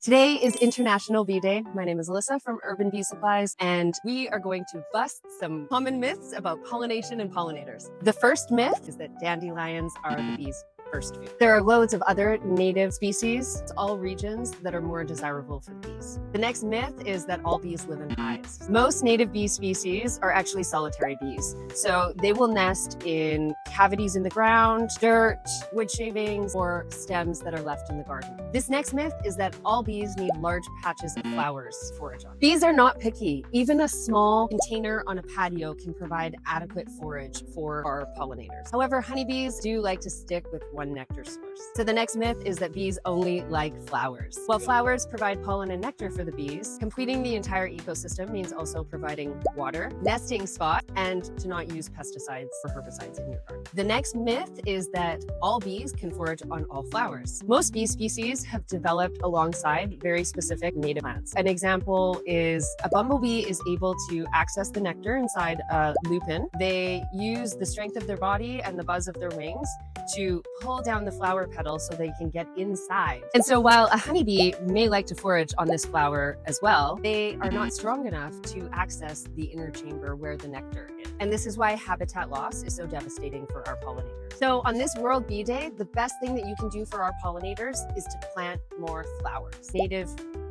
Today is International Bee Day. My name is Alyssa from Urban Bee Supplies, and we are going to bust some common myths about pollination and pollinators. The first myth is that dandelions are the bees' first food. There are loads of other native species, all regions that are more desirable for the bees. The next myth is that all bees live in hives. Most native bee species are actually solitary bees, so they will nest in cavities in the ground, dirt, wood shavings, or stems that are left in the garden. This next myth is that all bees need large patches of flowers to forage on. Bees are not picky. Even a small container on a patio can provide adequate forage for our pollinators. However, honeybees do like to stick with one nectar source. So the next myth is that bees only like flowers. While flowers provide pollen and nectar for the bees, completing the entire ecosystem means also providing water, nesting spot, and to not use pesticides or herbicides in your garden. The next myth is that all bees can forage on all flowers. Most bee species have developed alongside very specific native plants. An example is a bumblebee is able to access the nectar inside a lupin. They use the strength of their body and the buzz of their wings to pull down the flower petals so they can get inside. And so while a honeybee may like to forage on this flower as well, they are not strong enough to access the inner chamber where the nectar is. And this is why habitat loss is so devastating for our pollinators. So on this World Bee Day, the best thing that you can do for our pollinators is to plant more flowers.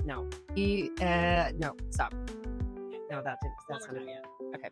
No, stop. No, that's not it. Okay.